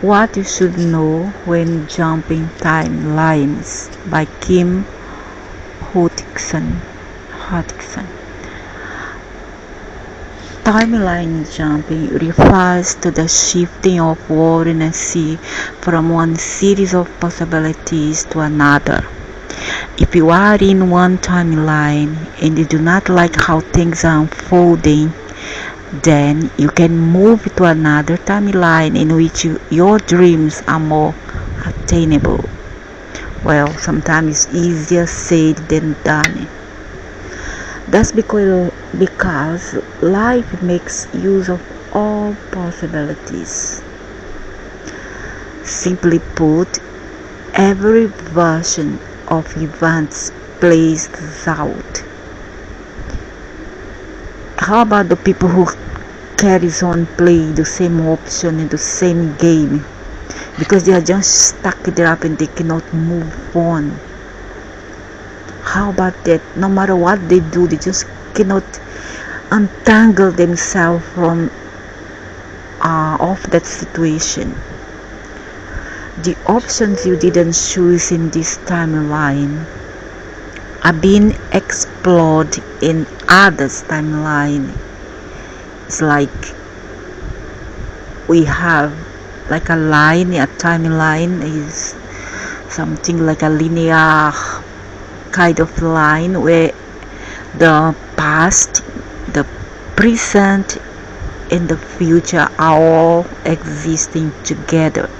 What You Should Know When Jumping Timelines by Kim Hutchinson. Timeline jumping refers to the shifting of awareness from one series of possibilities to another. If you are in one timeline and you do not like how things are unfolding, then you can move to another timeline in which your dreams are more attainable. Well, sometimes it's easier said than done. That's because life makes use of all possibilities. Simply put, every version of events plays out. How about the people who carries on playing the same option in the same game because they are just stuck there up and they cannot move on? How about that? No matter what they do, they just cannot untangle themselves from of that situation. The options you didn't choose in this timeline are being explored in others' timeline. It's like we have like a line, a timeline is something like a linear kind of line where the past, the present, and the future are all existing together.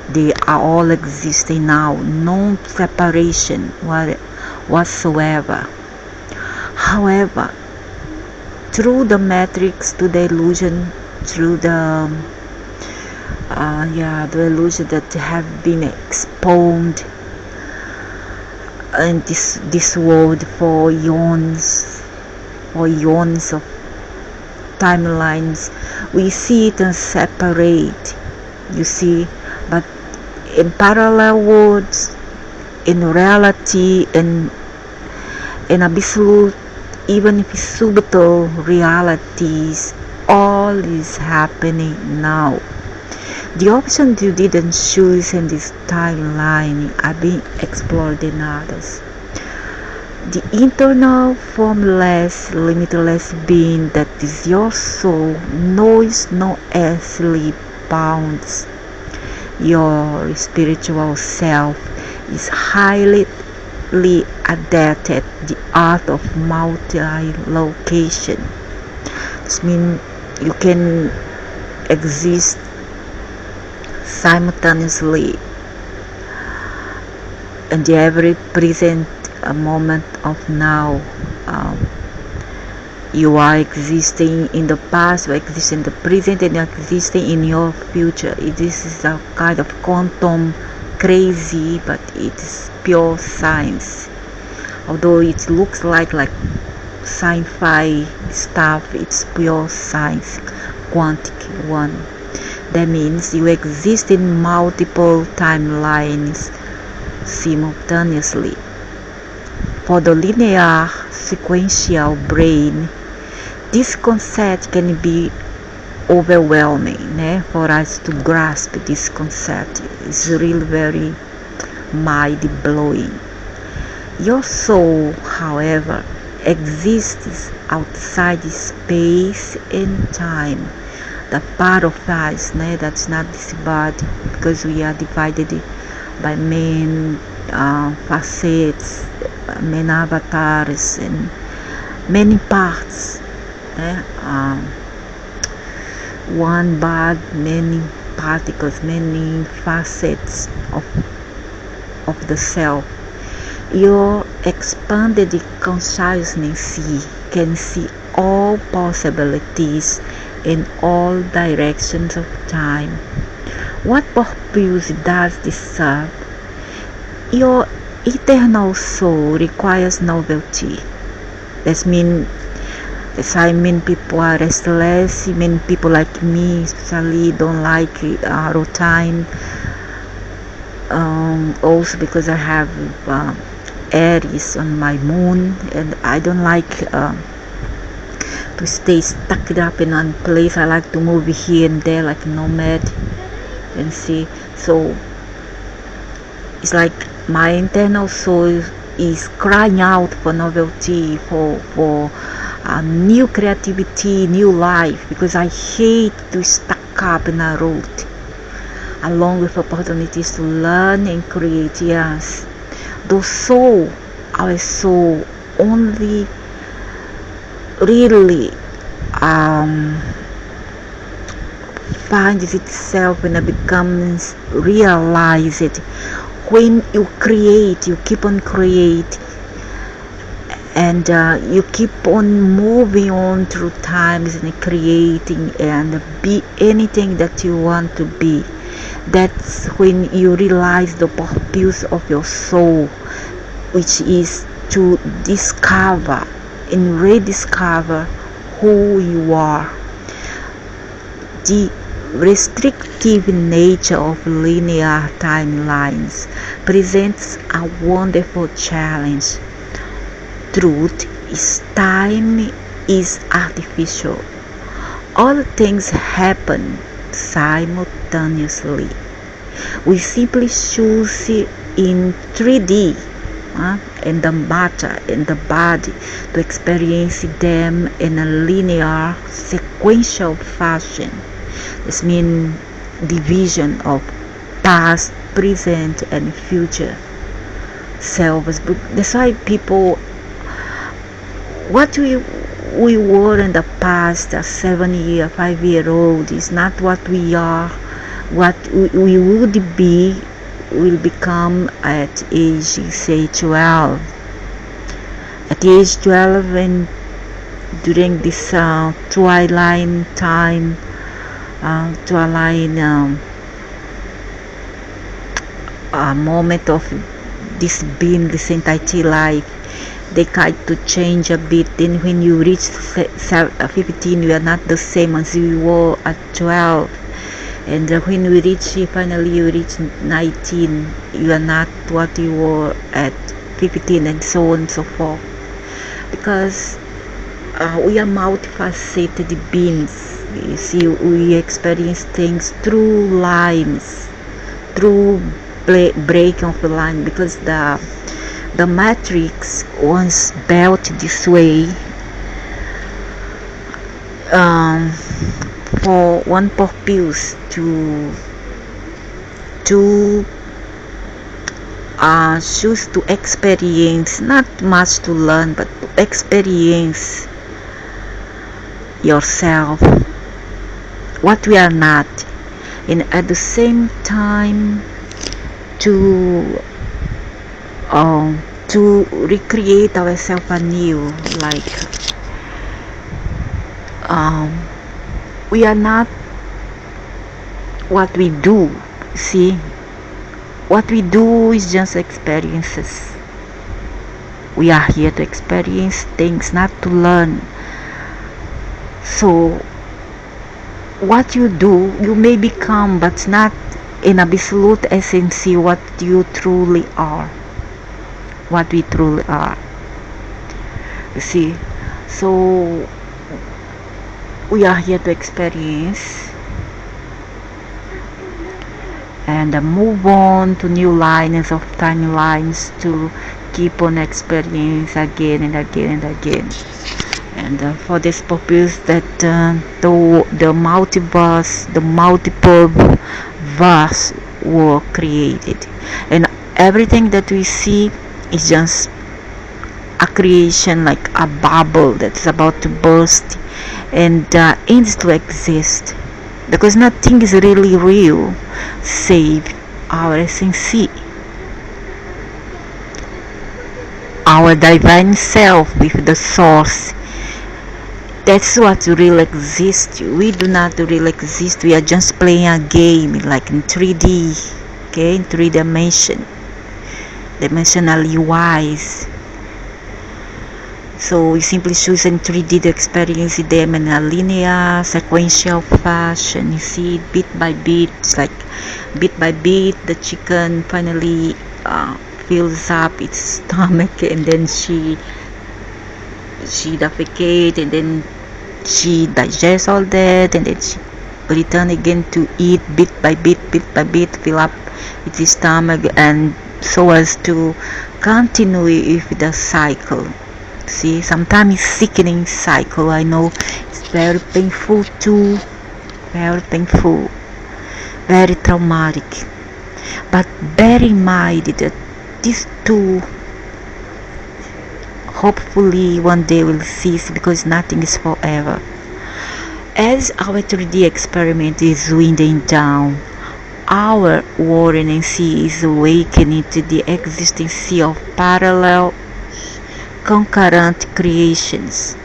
They are all existing now, no separation whatsoever. However, through the matrix, to the illusion, through the illusion that have been exposed in this world for eons of timelines, we see it and separate. You see, but in parallel worlds, in reality, in absolute, even if it's subtle realities, all is happening now. The options you didn't choose in this timeline are being explored in others. The internal, formless, limitless being that is your soul knows no earthly bounds. Your spiritual self is highly adapted the art of multi-location. This means you can exist simultaneously in the every present moment of now. You are existing in the past, you exist in the present, and you are existing in your future. This is a kind of quantum crazy, but it's pure science. Although it looks like sci-fi stuff, it's pure science, quantic one. That means you exist in multiple timelines simultaneously. For the linear sequential brain, this concept can be overwhelming. For us to grasp this concept is really very mind-blowing. Your soul, however, exists outside space and time. The part of us that's not this body, because we are divided by main facets, main avatars, and many parts. One body, many particles, many facets of the self. Your expanded consciousness can see all possibilities in all directions of time. What purpose does this serve? Your eternal soul requires novelty. That means people are restless. People like me especially don't like routine. Also because I have Aries on my moon, and I don't like to stay stuck up in one place. I like to move here and there like a nomad, and see. So it's like my internal soul is crying out for novelty, for new creativity, new life, because I hate to stuck up in a route, along with opportunities to learn and create. Yes, our soul only really finds itself when it becomes realized. When you create, you keep on creating, and you keep on moving on through times and creating and be anything that you want to be. That's when you realize the purpose of your soul, which is to discover and rediscover who you are. The restrictive nature of linear timelines presents a wonderful challenge. Truth is time is artificial. All things happen simultaneously. We simply choose in 3D and the matter and the body to experience them in a linear sequential fashion. This means division of past, present and future selves. That's why people, what we were in the past, a 7-year, 5-year-old, is not what we are. What we would be will become at age, say, 12. At the age 12, and during this twilight time, moment of this being, this entire life, they kind to change a bit. Then when you reach 15, you are not the same as you were at 12. And when we reach, finally you reach 19, you are not what you were at 15, and so on and so forth. Because we are multifaceted beings. You see, we experience things through lines, through breaking of the line, because the matrix was built this way for one purpose, to choose to experience, not much to learn, but to experience yourself, what we are not, and at the same time to recreate ourselves anew. Like we are not what we do. See, what we do is just experiences. We are here to experience things, not to learn. So what you do, you may become, but not in absolute essence what you truly are, what we truly are. You see, so we are here to experience and move on to new lines of timelines, to keep on experience again and again and again. And for this purpose, that the multiverse, the multiple verse were created, and everything that we see is just a creation, like a bubble that's about to burst and ends to exist, because nothing is really real save our essence, our divine self with the source. That's what really exists. We do not really exist. We are just playing a game, like in 3D, okay, in 3 dimension, dimensionally wise. So we simply choose in 3D to experience them in a linear, sequential fashion. You see, bit by bit. It's like bit by bit, the chicken finally fills up its stomach, and then she defecates, and then she digests all that, and then she return again to eat bit by bit, fill up its stomach, and so as to continue with the cycle. See, sometimes it's sickening cycle. I know it's very painful too, very painful, very traumatic. But bear in mind that these two hopefully one day will cease, because nothing is forever. As our 3D experiment is winding down, our awareness is awakening to the existence of parallel concurrent creations.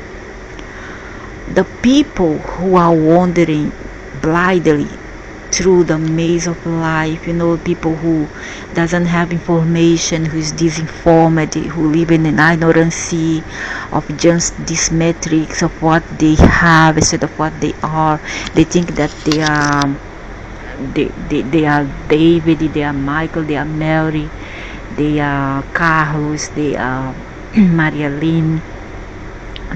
The people who are wandering blindly through the maze of life, people who doesn't have information, who is disinformed, who live in an ignorance of just this matrix of what they have instead of what they are. They think that they are David, they are Michael, they are Mary, they are Carlos, they are Maria Lynn,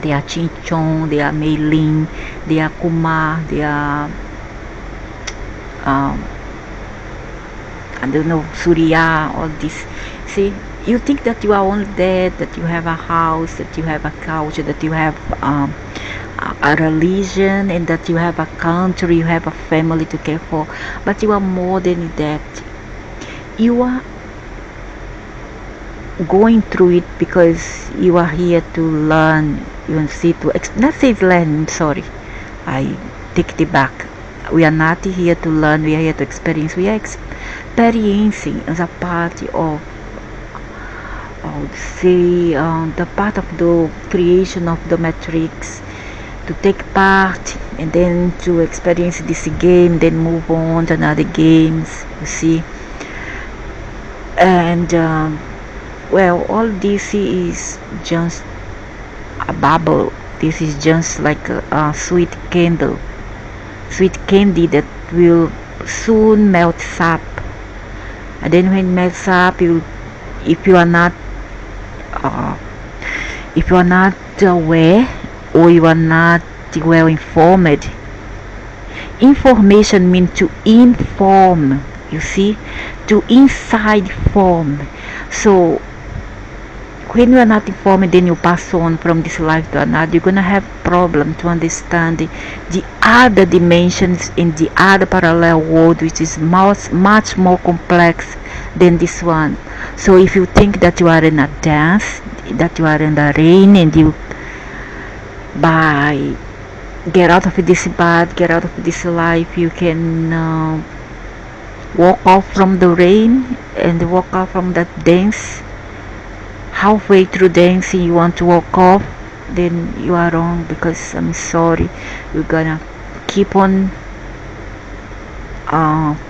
they are Chinchon, they are Mei Lin, they are Kumar, they are I don't know, Surya, all this. See, you think that you are only dead, that you have a house, that you have a culture, that you have a religion, and that you have a country, you have a family to care for, but you are more than that. You are going through it because you are here to learn. You see, not say learn, sorry, I take it back. We are not here to learn, we are here to experience. We are experiencing as a part of, say, the part of the creation of the matrix, to take part and then to experience this game, then move on to another games, you see. And well, all this is just a bubble. This is just like a sweet candy that will soon melt up, and then when it melts up, if you are not aware, or you are not well informed. Information means to inform, you see, to inside form. So when you are not informed, then you pass on from this life to another, you're gonna have problem to understand the other dimensions in the other parallel world, which is much more complex than this one. So if you think that you are in a dance, that you are in the rain, and you by get out of this bad, get out of this life, you can walk off from the rain and walk off from that dance. Halfway through dancing you want to walk off, then you are wrong, because I'm sorry, you're gonna keep on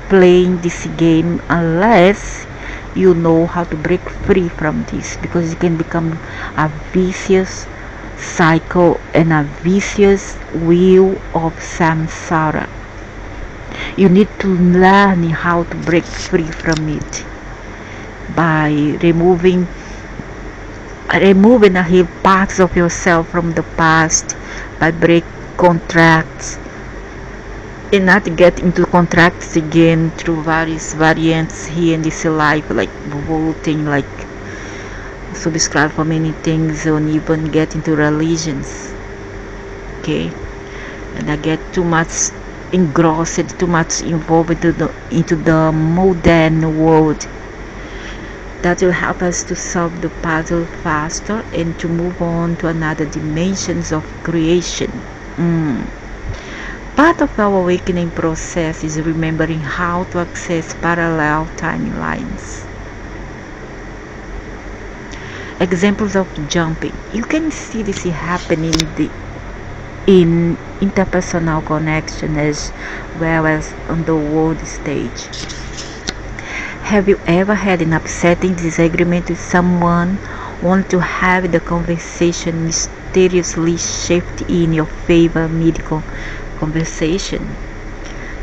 playing this game unless you know how to break free from this, because it can become a vicious cycle and a vicious wheel of samsara. You need to learn how to break free from it by removing a whole parts of yourself from the past, by break contracts and not get into contracts again through various variants here in this life, like voting, like subscribe for many things, or even get into religions. Okay, and I get too much engrossed, too much involved into the modern world. That will help us to solve the puzzle faster and to move on to another dimensions of creation. Part of our awakening process is remembering how to access parallel timelines. Examples of jumping. You can see this happening in interpersonal connection as well as on the world stage. Have you ever had an upsetting disagreement with someone, only to have the conversation mysteriously shift in your favor mid-conversation?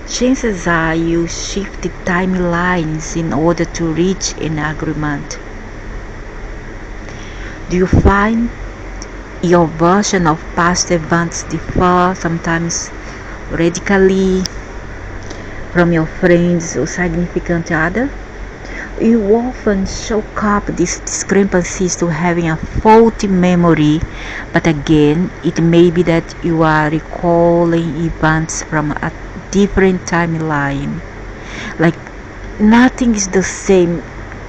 Chances are you shifted timelines in order to reach an agreement. Do you find Your version of past events differ sometimes radically from your friends or significant other. You often chalk up these discrepancies to having a faulty memory, but again, it may be that you are recalling events from a different timeline. Like nothing is the same.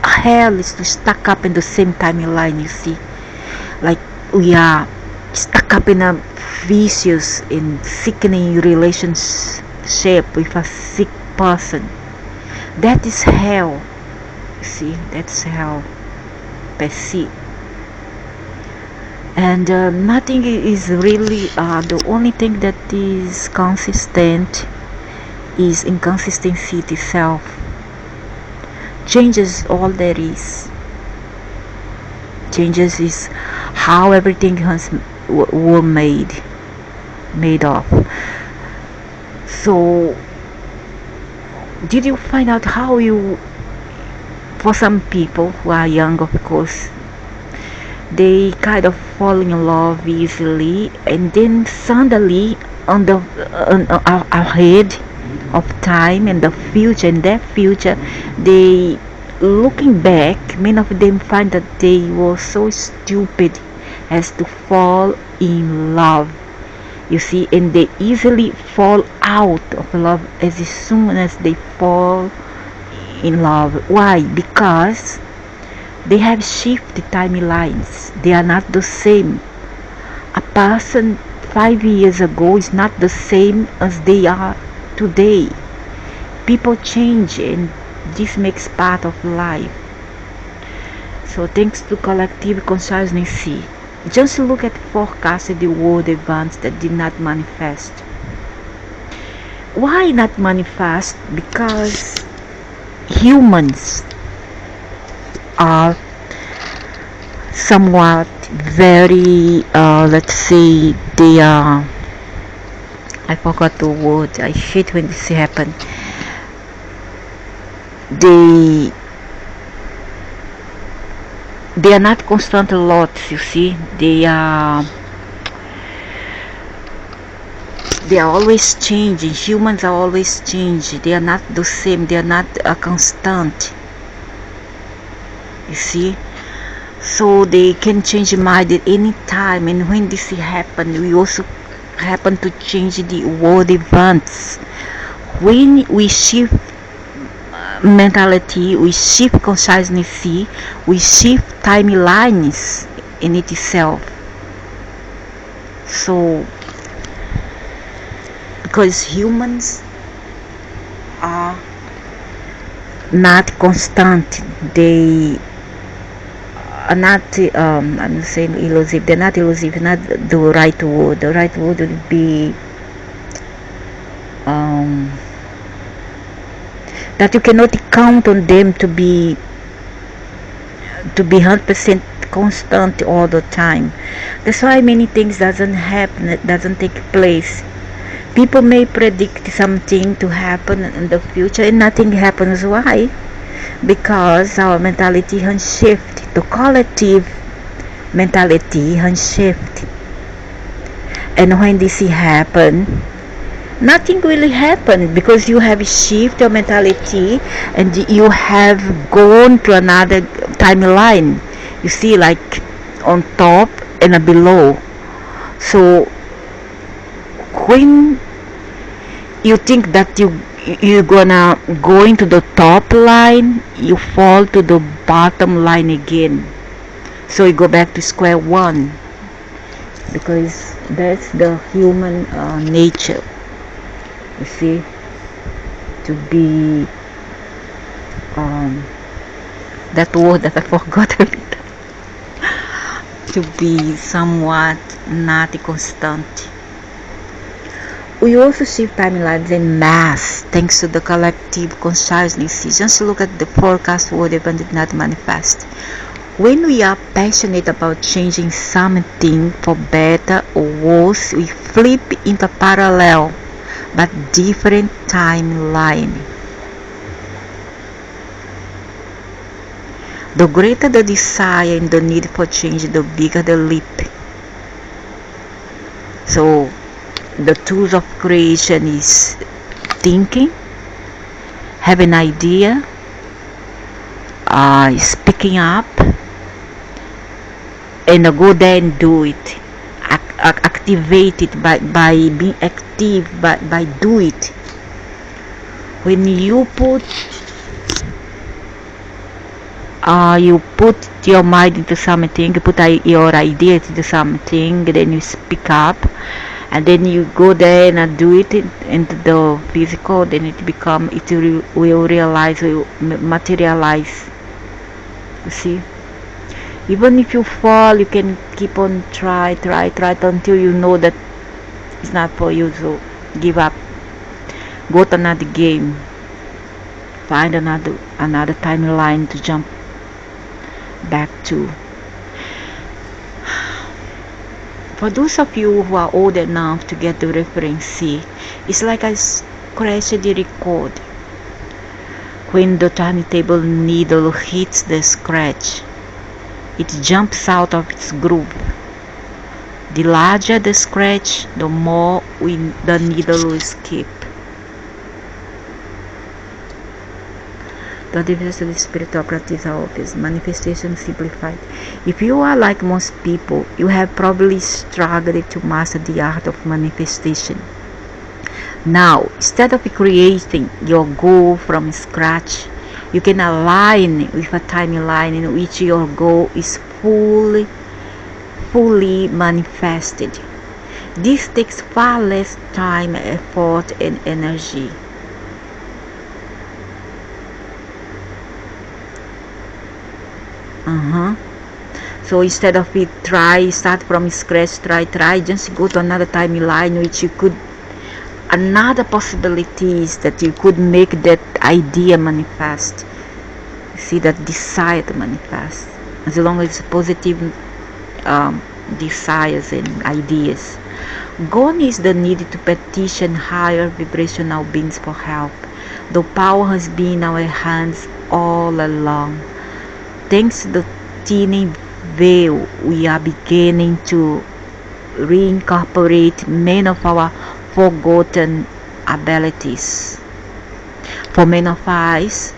Hell is stuck up in the same timeline, you see. Like we are stuck up in a vicious and sickening relationship with a sick person. That is hell. See, that's hell per se. And nothing is really the only thing that is consistent is inconsistency itself. Changes all there is. Changes is how everything has were made of. So did you find out how you, for some people who are young, of course, they kind of fall in love easily, and then suddenly on the ahead of time and the future, in their future, they, looking back, many of them find that they were so stupid as to fall in love, you see, and they easily fall out of love as soon as they fall in love. Why? Because they have shifted timelines. They are not the same. A person 5 years ago is not the same as they are today. People change, and this makes part of life. So thanks to collective consciousness, just look at forecasted world events that did not manifest. Why not manifest? Because humans are somewhat very let's say they are, I forgot the word, I hate when this happen, they are not constant lots, you see. They are always changing. Humans are always changing. They are not the same. They are not a constant, you see. So they can change mind at any time, and when this happen, we also happen to change the world events. When we shift mentality, we shift consciousness, we shift timelines in itself. So because humans are not constant, they are not I'm saying elusive, they're not elusive, not the right word. The right word would be that you cannot count on them to be 100% constant all the time. That's why many things doesn't happen, doesn't take place. People may predict something to happen in the future and nothing happens. Why? Because our mentality has shifted. The collective mentality has shifted. And when this happen, nothing really happened, because you have shifted your mentality and you have gone to another timeline, you see, like on top and below. So when you think that you're gonna go into the top line, you fall to the bottom line again. So you go back to square one, because that's the human nature, you see, to be that word that I forgot to be somewhat not constant. We also shift timelines in mass thanks to the collective consciousness. Just look at the forecast world event did not manifest. When we are passionate about changing something for better or worse, we flip into parallel but different timeline. The greater the desire and the need for change, the bigger the leap. So the tools of creation is thinking, have an idea, speaking up, and go there and do it. Activate it by being active, by do it. When you put your mind into something, you put your ideas into something, then you speak up, and then you go there and do it into the physical, then it will realize, will materialize. You see, even if you fall, you can keep on try until you know that it's not for you, so give up, go to another game, find another timeline to jump back to. For those of you who are old enough to get the reference, see, it's like I scratched the record. When the turntable needle hits the scratch, it jumps out of its groove. The larger the scratch, the more the needle will skip. The difference of the spiritual practice is manifestation simplified. If you are like most people, you have probably struggled to master the art of manifestation. Now, instead of creating your goal from scratch, you can align with a timeline in which your goal is fully manifested. This takes far less time, effort, and energy. So instead of start from scratch, just go to another timeline which you could, another possibilities that you could make that idea manifest. See, that desire to manifest, as long as it's positive desires and ideas. Gone is the need to petition higher vibrational beings for help. The power has been in our hands all along. Thanks to the teeny veil, we are beginning to reincorporate many of our forgotten abilities. For many of us,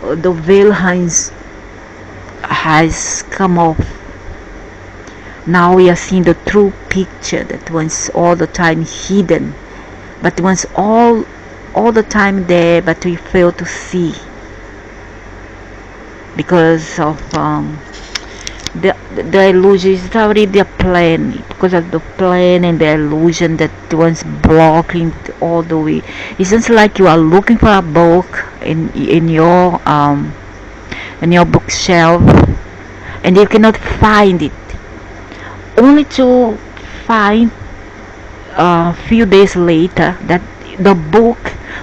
the veil has come off. Now we are seeing the true picture that was all the time hidden, but was all the time there, but we fail to see because of the illusion. Is already the plan, because of the plan and the illusion that was blocking all the way. It's just like you are looking for a book in your bookshelf and you cannot find it, only to find a few days later that the book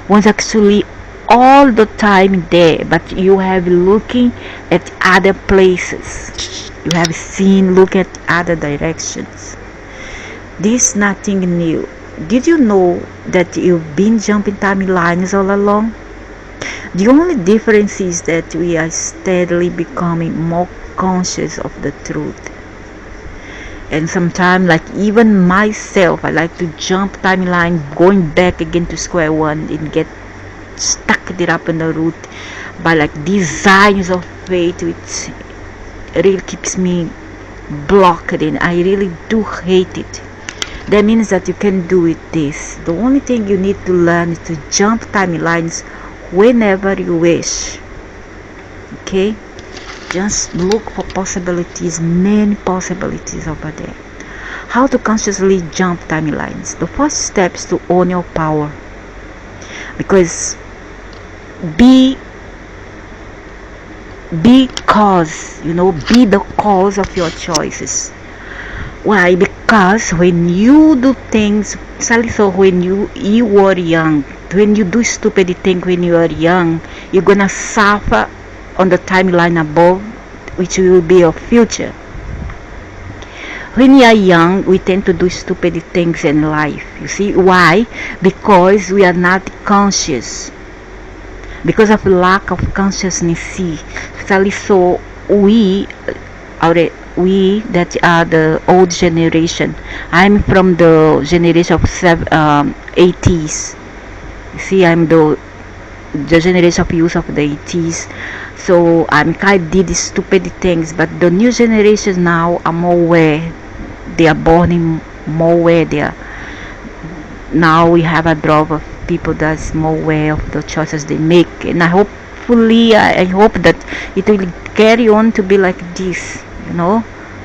was actually all the time there, but you have looking at other places, you have look at other directions. This is nothing new. Did you know that you've been jumping timelines all along? The only difference is that we are steadily becoming more conscious of the truth. And sometimes, like even myself, I like to jump timeline, going back again to square one and get stuck there up in the root by like designs of fate, which really keeps me blocked, and I really do hate it. That means that you can do it this. The only thing you need to learn is to jump timelines whenever you wish. Okay? Just look for possibilities, many possibilities over there. How to consciously jump timelines? The first step is to own your power. Because be the cause of your choices. Why? Because when you do things, so when you were young, when you do stupid things when you are young, you're gonna suffer on the timeline above, which will be your future. When we are young, we tend to do stupid things in life. You see why? Because we are not conscious. Because of lack of consciousness. See, so we that are the old generation. I'm from the generation of 80s. See, I'm the generation of youth of the 80s. So I'm kind did stupid things, but the new generation now are more aware. They are born in more aware. They are now we have a drop of people that's more aware of the choices they make, and I hope that it will carry on to be like this,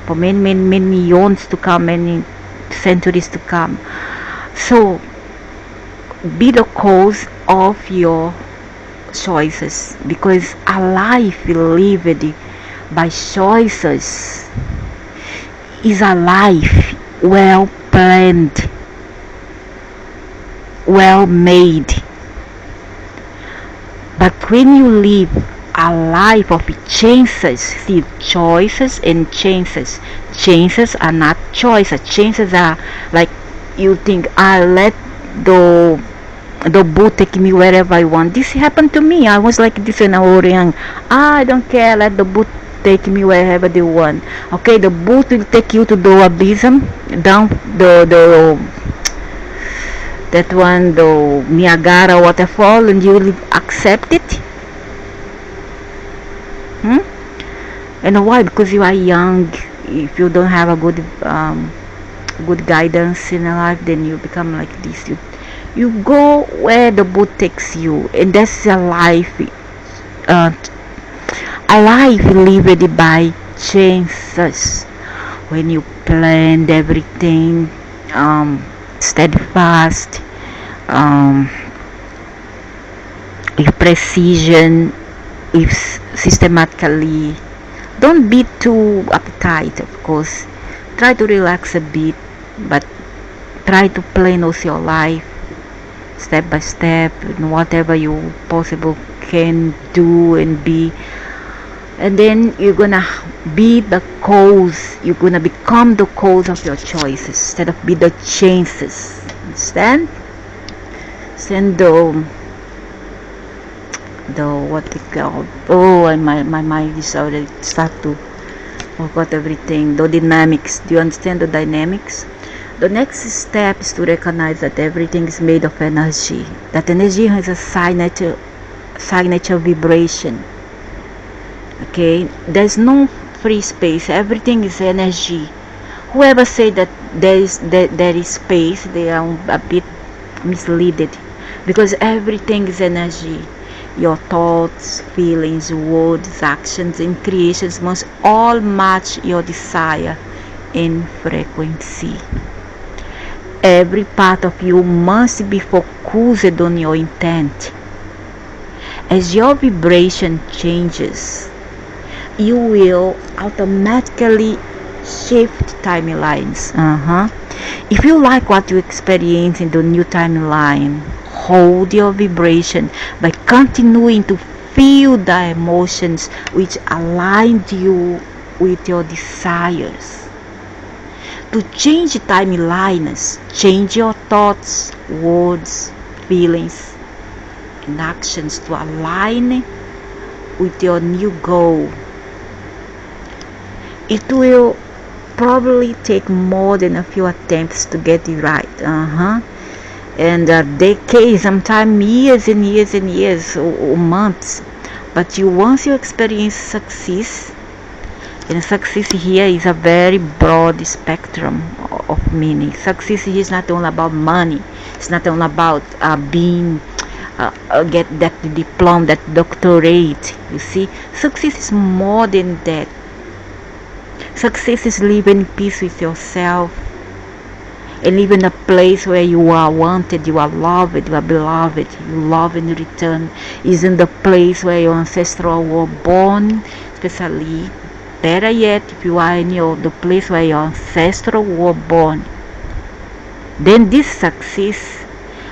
for many eons to come, many centuries to come. So be the cause of your choices, because a life lived by choices is a life well planned, well made. But when you live a life of chances, see, choices and chances. Chances are not choices. Chances are like you think, I let the boat take me wherever I want. This happened to me. I was like this when I was young. I don't care, let the boat take me wherever they want. Okay, the boat will take you to the abyss, down the that one, the Niagara waterfall, and you will accept it. And why? Because you are young. If you don't have a good guidance in life, then you become like this. You go where the boat takes you, and that's uh, a life lived by chances. When you planned everything, steadfast, with precision, with systematically. Don't be too uptight, of course. Try to relax a bit, but try to plan also your life step by step, and whatever you possible can do and be. And then you're gonna be the cause, you're gonna become the cause of your choices instead of be the chances. Understand? Send the what they call, and my mind is already start to forgot everything. The dynamics. Do you understand the dynamics? The next step is to recognize that everything is made of energy. That energy has a signature vibration. Okay, there's no free space. Everything is energy. Whoever say that there is space, they are a bit misleaded, because everything is energy. Your thoughts, feelings, words, actions, and creations must all match your desire and frequency. Every part of you must be focused on your intent. As your vibration changes, you will automatically shift timelines. If you like what you experience in the new timeline, hold your vibration by continuing to feel the emotions which aligned you with your desires. To change timelines, change your thoughts, words, feelings, and actions to align with your new goal. It will probably take more than a few attempts to get it right. And decades, sometimes years and years and years, or months. But once you experience success, and success here is a very broad spectrum of meaning. Success is not only about money. It's not only about being get that diploma, that doctorate. You see, success is more than that. Success is living in peace with yourself, and live in a place where you are wanted, you are loved, you are beloved, you love in return. Is in the place where your ancestors were born, especially. Better yet, if you are in the place where your ancestors were born, then this success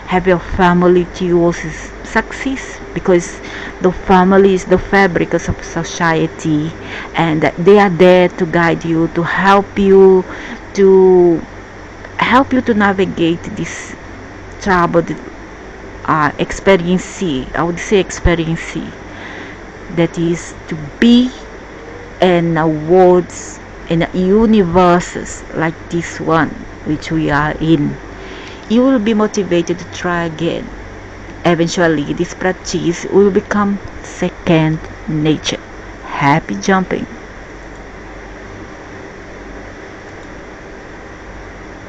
have your family to yours is success, because the family is the fabric of society, and they are there to guide you, to help you to navigate this troubled experience. I would say experience that is to be in words in universes like this one which we are in, you will be motivated to try again. Eventually, this practice will become second nature. Happy jumping!